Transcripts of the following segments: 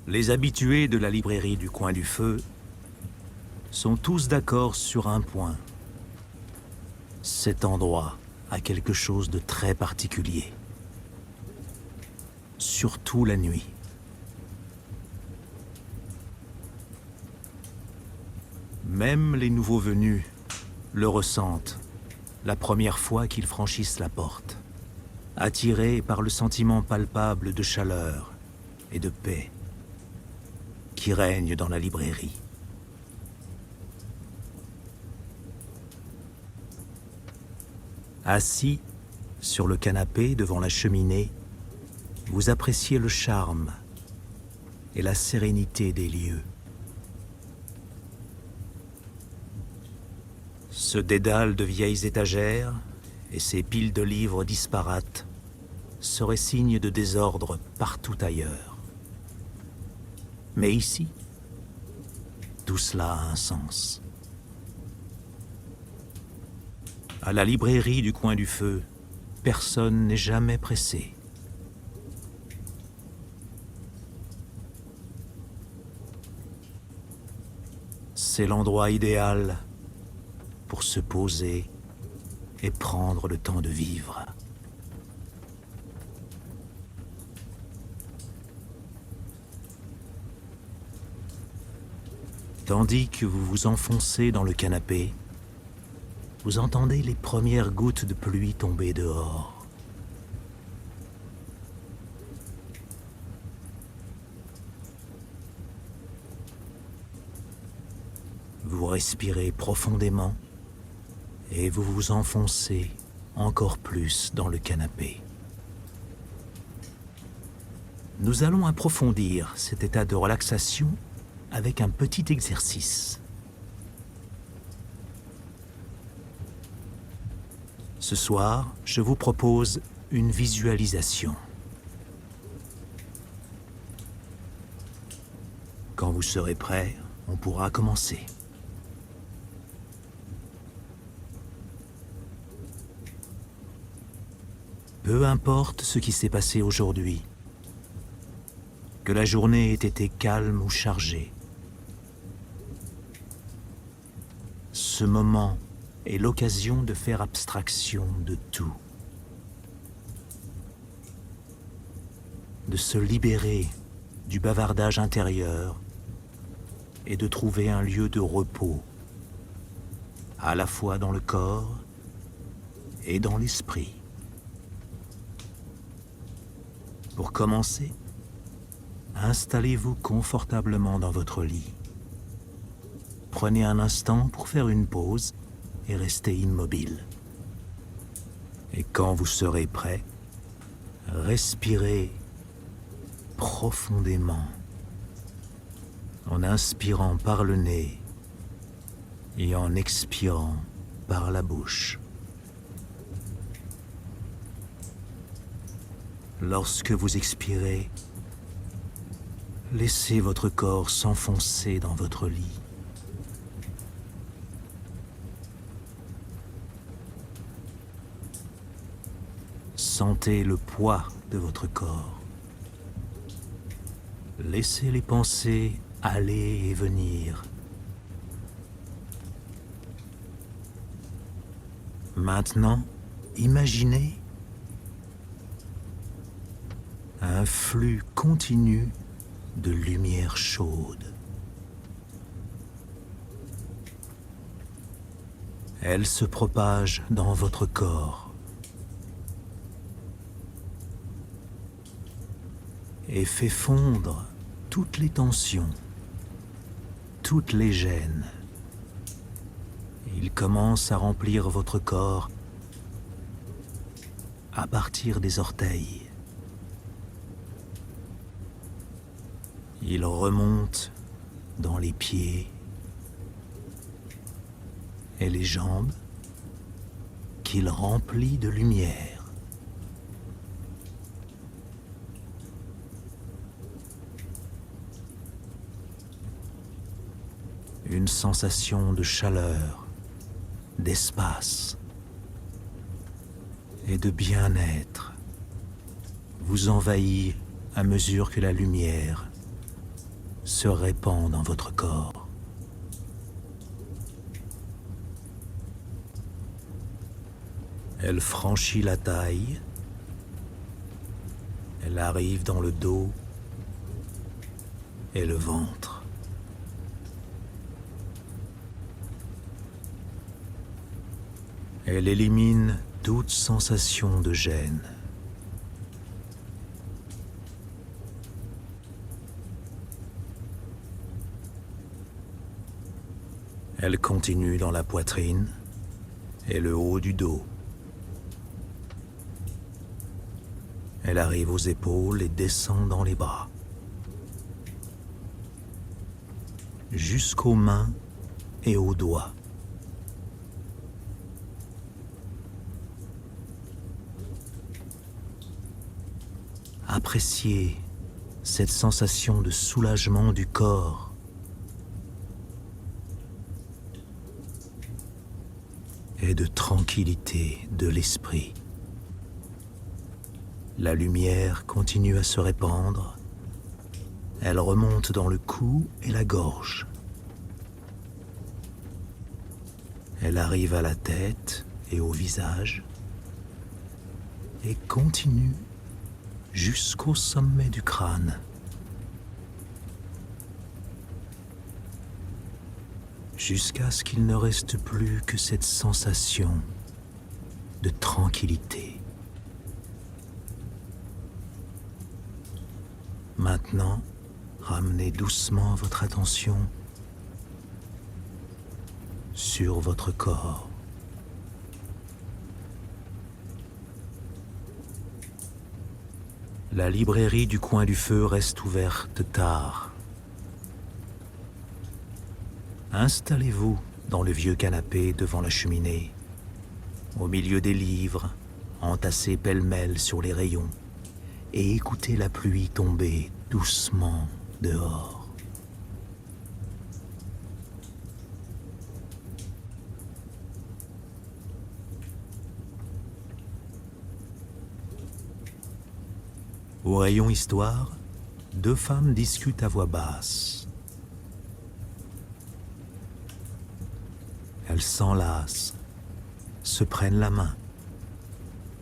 Les habitués de la librairie du Coin du Feu sont tous d'accord sur un point. Cet endroit a quelque chose de très particulier. Surtout la nuit. Même les nouveaux venus le ressentent la première fois qu'ils franchissent la porte, attirés par le sentiment palpable de chaleur et de paix qui règne dans la librairie. Assis sur le canapé devant la cheminée, vous appréciez le charme et la sérénité des lieux. Ce dédale de vieilles étagères et ces piles de livres disparates seraient signes de désordre partout ailleurs. Mais ici, tout cela a un sens. À la librairie du Coin du Feu, personne n'est jamais pressé. C'est l'endroit idéal pour se poser et prendre le temps de vivre. Tandis que vous vous enfoncez dans le canapé, vous entendez les premières gouttes de pluie tomber dehors. Vous respirez profondément et vous vous enfoncez encore plus dans le canapé. Nous allons approfondir cet état de relaxation avec un petit exercice. Ce soir, je vous propose une visualisation. Quand vous serez prêt, on pourra commencer. Peu importe ce qui s'est passé aujourd'hui, que la journée ait été calme ou chargée, ce moment est l'occasion de faire abstraction de tout, de se libérer du bavardage intérieur et de trouver un lieu de repos, à la fois dans le corps et dans l'esprit. Pour commencer, installez-vous confortablement dans votre lit. Prenez un instant pour faire une pause et restez immobile. Et quand vous serez prêt, respirez profondément en inspirant par le nez et en expirant par la bouche. Lorsque vous expirez, laissez votre corps s'enfoncer dans votre lit. Sentez le poids de votre corps. Laissez les pensées aller et venir. Maintenant, imaginez un flux continu de lumière chaude. Elle se propage dans votre corps et fait fondre toutes les tensions, toutes les gênes. Il commence à remplir votre corps à partir des orteils. Il remonte dans les pieds et les jambes qu'il remplit de lumière. Une sensation de chaleur, d'espace et de bien-être vous envahit à mesure que la lumière se répand dans votre corps. Elle franchit la taille, elle arrive dans le dos et le ventre. Elle élimine toute sensation de gêne. Elle continue dans la poitrine et le haut du dos. Elle arrive aux épaules et descend dans les bras, jusqu'aux mains et aux doigts. Appréciez cette sensation de soulagement du corps et de tranquillité de l'esprit. La lumière continue à se répandre. Elle remonte dans le cou et la gorge. Elle arrive à la tête et au visage et continue jusqu'au sommet du crâne. Jusqu'à ce qu'il ne reste plus que cette sensation de tranquillité. Maintenant, ramenez doucement votre attention sur votre corps. La librairie du coin du feu reste ouverte tard. Installez-vous dans le vieux canapé devant la cheminée, au milieu des livres, entassés pêle-mêle sur les rayons, et écoutez la pluie tomber doucement dehors. Au rayon histoire, deux femmes discutent à voix basse. Elles s'enlacent, se prennent la main,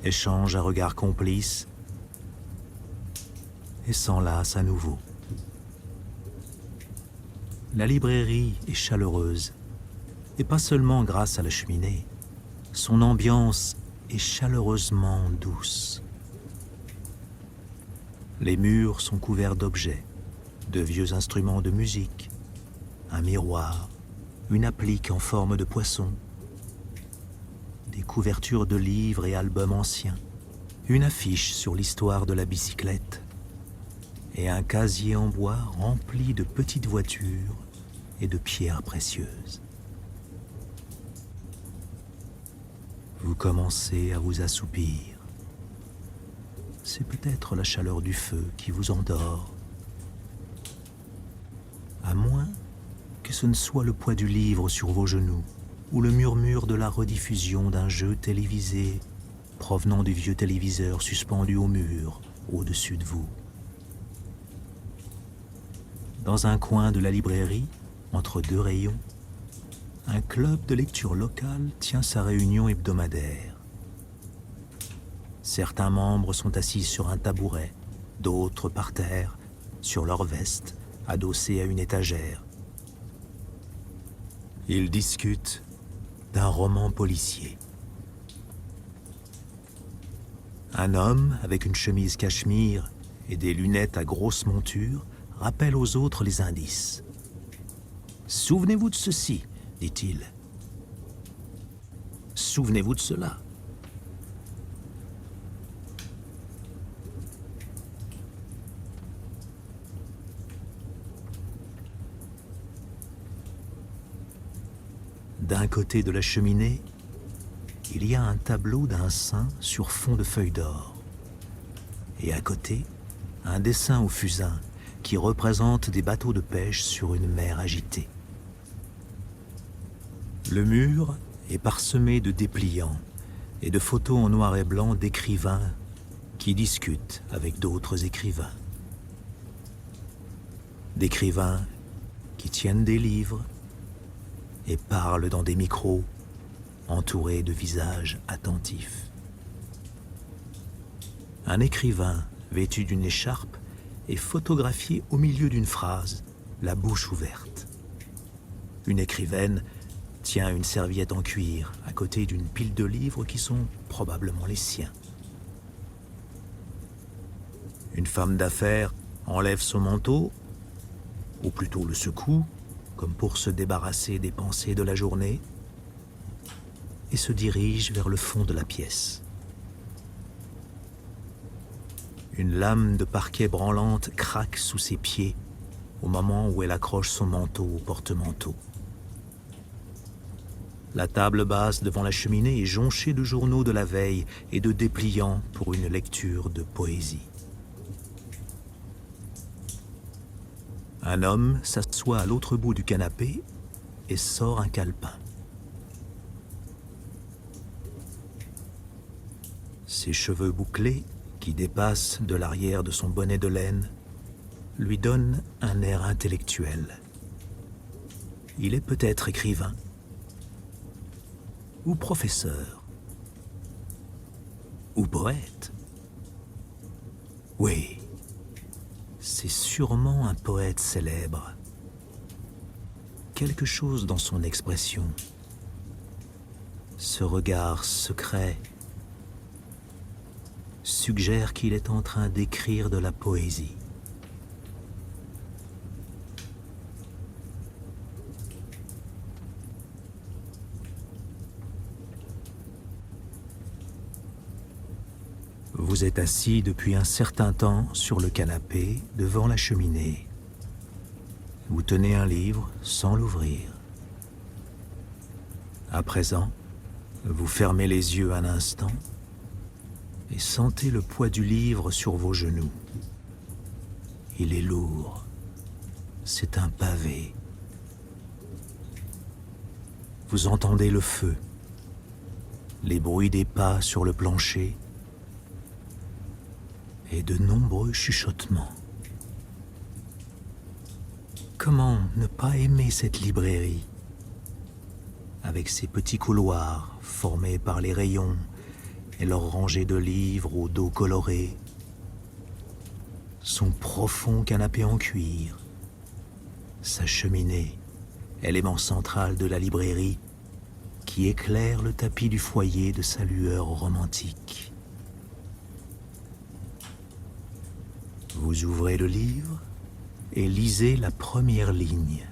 échangent un regard complice et s'enlacent à nouveau. La librairie est chaleureuse, et pas seulement grâce à la cheminée. Son ambiance est chaleureusement douce. Les murs sont couverts d'objets, de vieux instruments de musique, un miroir, une applique en forme de poisson, des couvertures de livres et albums anciens, une affiche sur l'histoire de la bicyclette et un casier en bois rempli de petites voitures et de pierres précieuses. Vous commencez à vous assoupir. C'est peut-être la chaleur du feu qui vous endort. À moins que ce ne soit le poids du livre sur vos genoux ou le murmure de la rediffusion d'un jeu télévisé provenant du vieux téléviseur suspendu au mur au-dessus de vous. Dans un coin de la librairie, entre deux rayons, un club de lecture local tient sa réunion hebdomadaire. Certains membres sont assis sur un tabouret, d'autres par terre, sur leur veste, adossés à une étagère. Ils discutent d'un roman policier. Un homme avec une chemise cachemire et des lunettes à grosse monture rappelle aux autres les indices. « Souvenez-vous de ceci, dit-il. Souvenez-vous de cela. » D'un côté de la cheminée, il y a un tableau d'un saint sur fond de feuilles d'or. Et à côté, un dessin au fusain qui représente des bateaux de pêche sur une mer agitée. Le mur est parsemé de dépliants et de photos en noir et blanc d'écrivains qui discutent avec d'autres écrivains. d'écrivains qui tiennent des livres et parlent dans des micros entourés de visages attentifs. Un écrivain vêtu d'une écharpe est photographié au milieu d'une phrase, la bouche ouverte. Une écrivaine tient une serviette en cuir à côté d'une pile de livres qui sont probablement les siens. Une femme d'affaires enlève son manteau, ou plutôt le secoue, comme pour se débarrasser des pensées de la journée, et se dirige vers le fond de la pièce. Une lame de parquet branlante craque sous ses pieds au moment où elle accroche son manteau au porte-manteau. La table basse devant la cheminée est jonchée de journaux de la veille et de dépliants pour une lecture de poésie. Un homme s'assoit à l'autre bout du canapé et sort un calepin. Ses cheveux bouclés, qui dépassent de l'arrière de son bonnet de laine, lui donnent un air intellectuel. Il est peut-être écrivain ou professeur ou poète. Oui, c'est sûrement un poète célèbre. Quelque chose dans son expression, ce regard secret, suggère qu'il est en train d'écrire de la poésie. Vous êtes assis depuis un certain temps sur le canapé devant la cheminée. Vous tenez un livre sans l'ouvrir. À présent, vous fermez les yeux un instant et sentez le poids du livre sur vos genoux. Il est lourd. C'est un pavé. Vous entendez le feu, les bruits des pas sur le plancher et de nombreux chuchotements. Comment ne pas aimer cette librairie, avec ses petits couloirs formés par les rayons et leurs rangées de livres au dos coloré, son profond canapé en cuir, sa cheminée, élément central de la librairie, qui éclaire le tapis du foyer de sa lueur romantique. Vous ouvrez le livre et lisez la première ligne.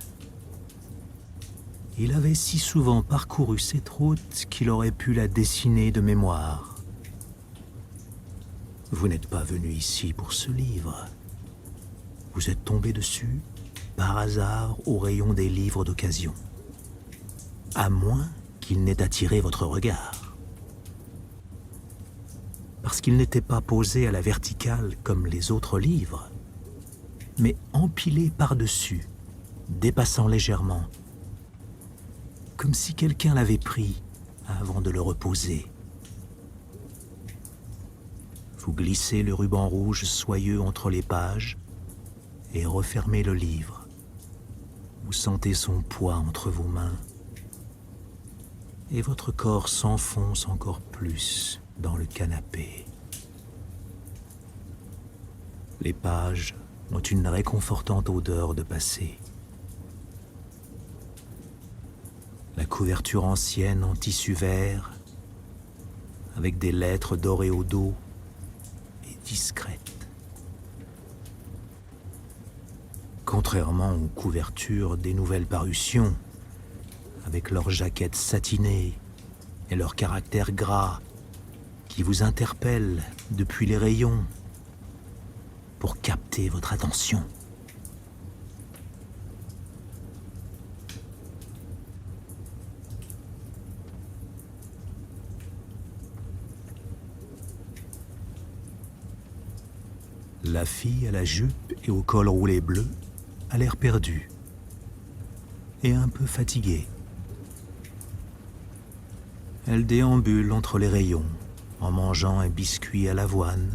Il avait si souvent parcouru cette route qu'il aurait pu la dessiner de mémoire. Vous n'êtes pas venu ici pour ce livre. Vous êtes tombé dessus, par hasard, au rayon des livres d'occasion. À moins qu'il n'ait attiré votre regard. Parce qu'il n'était pas posé à la verticale comme les autres livres, mais empilé par-dessus, dépassant légèrement, comme si quelqu'un l'avait pris avant de le reposer. Vous glissez le ruban rouge soyeux entre les pages et refermez le livre. Vous sentez son poids entre vos mains et votre corps s'enfonce encore plus dans le canapé. Les pages ont une réconfortante odeur de passé. La couverture ancienne en tissu vert, avec des lettres dorées au dos, est discrète. Contrairement aux couvertures des nouvelles parutions, avec leurs jaquettes satinées et leur caractère gras qui vous interpellent depuis les rayons pour capter votre attention. La fille à la jupe et au col roulé bleu a l'air perdue et un peu fatiguée. Elle déambule entre les rayons en mangeant un biscuit à l'avoine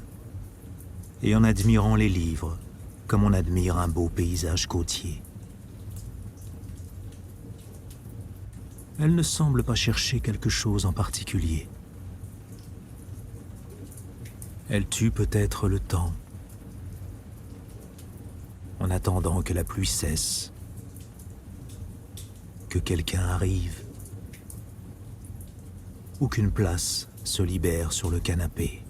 et en admirant les livres comme on admire un beau paysage côtier. Elle ne semble pas chercher quelque chose en particulier. Elle tue peut-être le temps, en attendant que la pluie cesse, que quelqu'un arrive, ou qu'une place se libère sur le canapé.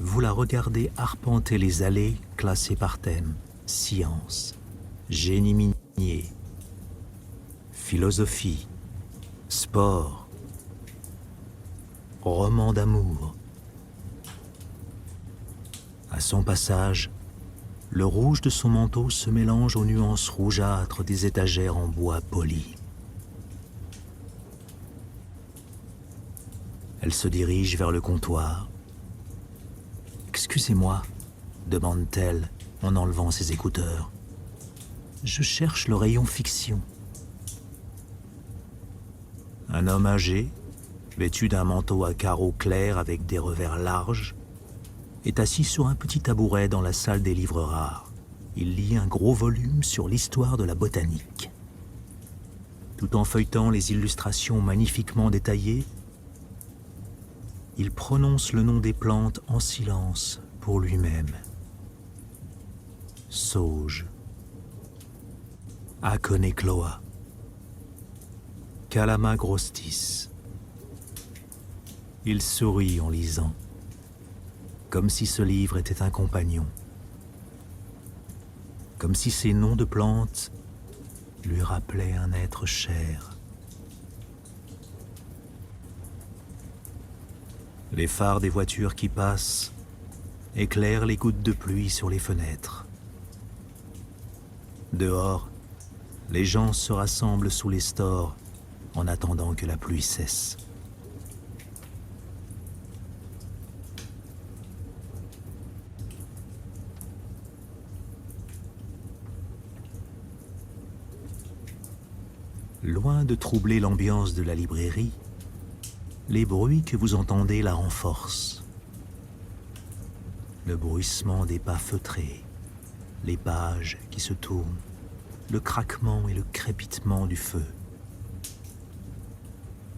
Vous la regardez arpenter les allées classées par thème: science, génie minier, philosophie, sport, roman d'amour. À son passage, le rouge de son manteau se mélange aux nuances rougeâtres des étagères en bois poli. Elle se dirige vers le comptoir. « Excusez-moi » demande-t-elle en enlevant ses écouteurs. « Je cherche le rayon fiction. » Un homme âgé, vêtu d'un manteau à carreaux clairs avec des revers larges, est assis sur un petit tabouret dans la salle des livres rares. Il lit un gros volume sur l'histoire de la botanique. Tout en feuilletant les illustrations magnifiquement détaillées, il prononce le nom des plantes en silence pour lui-même. Sauge, Aconecloa, Calama grostis. Il sourit en lisant, comme si ce livre était un compagnon, comme si ces noms de plantes lui rappelaient un être cher. Les phares des voitures qui passent éclairent les gouttes de pluie sur les fenêtres. Dehors, les gens se rassemblent sous les stores en attendant que la pluie cesse. Loin de troubler l'ambiance de la librairie, les bruits que vous entendez la renforcent. Le bruissement des pas feutrés, les pages qui se tournent, le craquement et le crépitement du feu.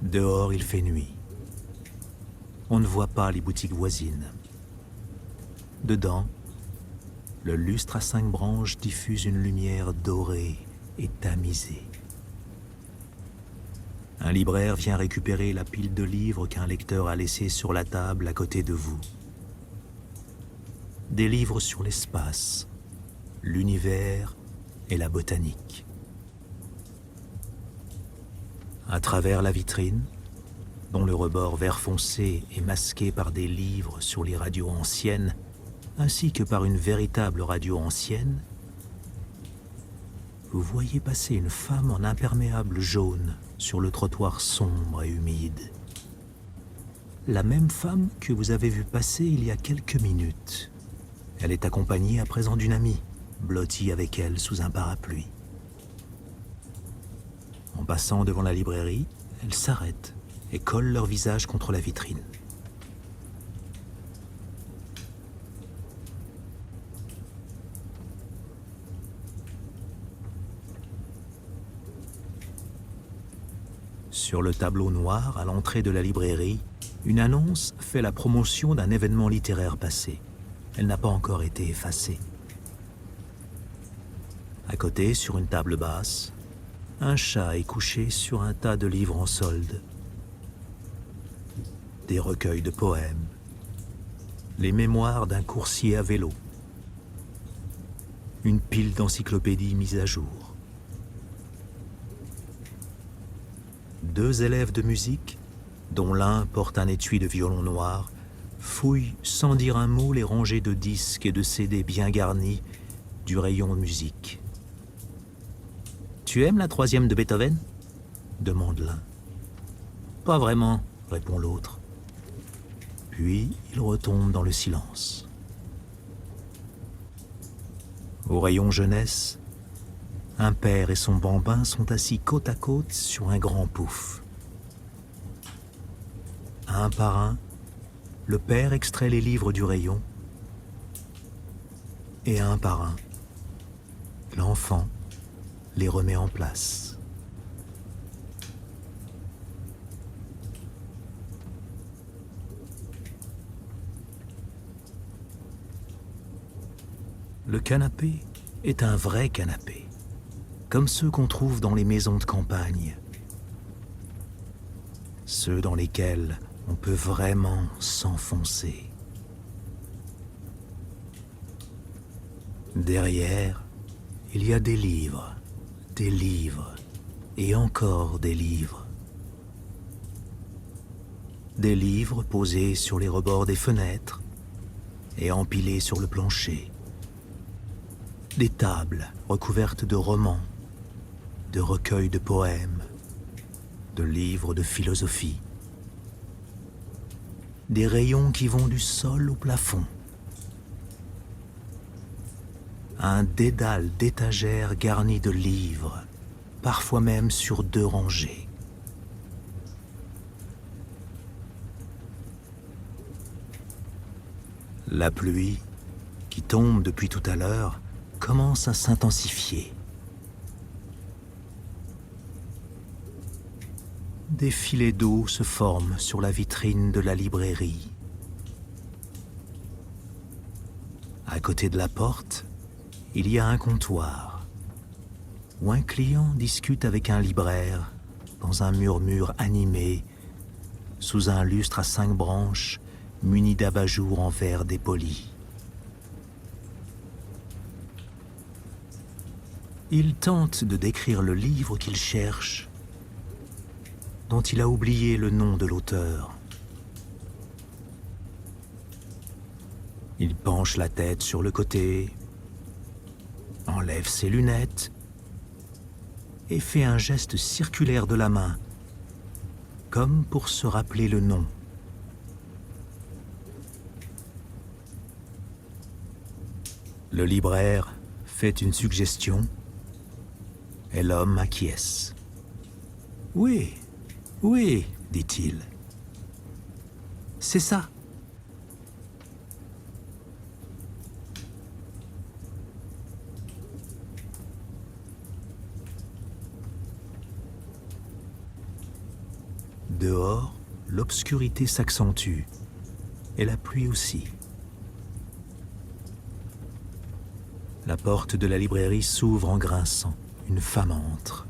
Dehors, il fait nuit. On ne voit pas les boutiques voisines. Dedans, le lustre à 5 branches diffuse une lumière dorée et tamisée. Un libraire vient récupérer la pile de livres qu'un lecteur a laissés sur la table à côté de vous. Des livres sur l'espace, l'univers et la botanique. À travers la vitrine, dont le rebord vert foncé est masqué par des livres sur les radios anciennes, ainsi que par une véritable radio ancienne, vous voyez passer une femme en imperméable jaune sur le trottoir sombre et humide. La même femme que vous avez vue passer il y a quelques minutes. Elle est accompagnée à présent d'une amie, blottie avec elle sous un parapluie. En passant devant la librairie, elles s'arrêtent et collent leur visage contre la vitrine. Sur le tableau noir, à l'entrée de la librairie, une annonce fait la promotion d'un événement littéraire passé. Elle n'a pas encore été effacée. À côté, sur une table basse, un chat est couché sur un tas de livres en solde. Des recueils de poèmes, les mémoires d'un coursier à vélo, une pile d'encyclopédies mises à jour. 2 élèves de musique, dont l'un porte un étui de violon noir, fouillent sans dire un mot les rangées de disques et de CD bien garnis du rayon musique. « Tu aimes la 3e de Beethoven » demande l'un. « Pas vraiment » répond l'autre. Puis il retombe dans le silence. Au rayon jeunesse, un père et son bambin sont assis côte à côte sur un grand pouf. Un par un, le père extrait les livres du rayon et un par un, l'enfant les remet en place. Le canapé est un vrai canapé, comme ceux qu'on trouve dans les maisons de campagne, ceux dans lesquels on peut vraiment s'enfoncer. Derrière, il y a des livres et encore des livres. Des livres posés sur les rebords des fenêtres et empilés sur le plancher. Des tables recouvertes de romans, de recueils de poèmes, de livres de philosophie. Des rayons qui vont du sol au plafond. Un dédale d'étagères garnies de livres, parfois même sur 2 rangées. La pluie, qui tombe depuis tout à l'heure, commence à s'intensifier. Des filets d'eau se forment sur la vitrine de la librairie. À côté de la porte, il y a un comptoir où un client discute avec un libraire dans un murmure animé sous un lustre à 5 branches muni d'abat-jour en verre dépoli. Il tente de décrire le livre qu'il cherche, dont il a oublié le nom de l'auteur. Il penche la tête sur le côté, enlève ses lunettes et fait un geste circulaire de la main, comme pour se rappeler le nom. Le libraire fait une suggestion et l'homme acquiesce. « Oui, oui, dit-il. C'est ça. » Dehors, l'obscurité s'accentue, et la pluie aussi. La porte de la librairie s'ouvre en grinçant. Une femme entre.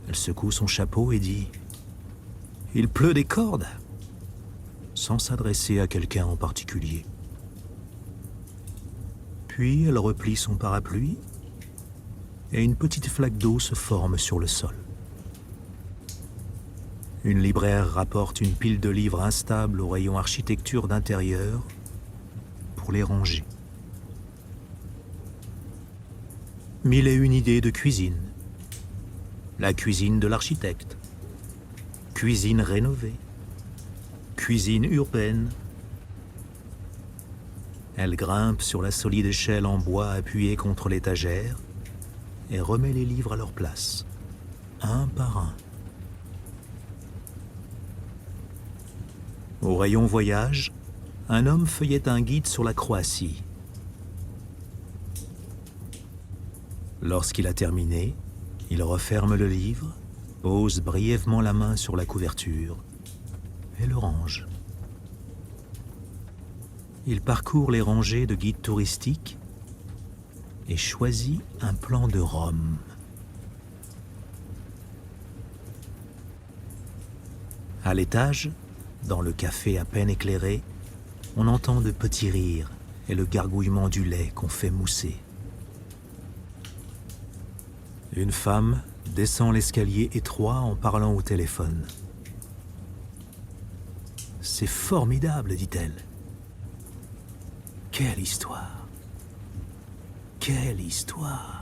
Elle secoue son chapeau et dit « Il pleut des cordes !» sans s'adresser à quelqu'un en particulier. Puis elle replie son parapluie et une petite flaque d'eau se forme sur le sol. Une libraire rapporte une pile de livres instables au rayon architecture d'intérieur pour les ranger. 1001 idées de cuisine. La cuisine de l'architecte. Cuisine rénovée. Cuisine urbaine. Elle grimpe sur la solide échelle en bois appuyée contre l'étagère et remet les livres à leur place, un par un. Au rayon voyage, un homme feuillette un guide sur la Croatie. Lorsqu'il a terminé, il referme le livre, pose brièvement la main sur la couverture et le range. Il parcourt les rangées de guides touristiques et choisit un plan de Rome. À l'étage, dans le café à peine éclairé, on entend de petits rires et le gargouillement du lait qu'on fait mousser. Une femme descend l'escalier étroit en parlant au téléphone. « C'est formidable, dit-elle. Quelle histoire! Quelle histoire !»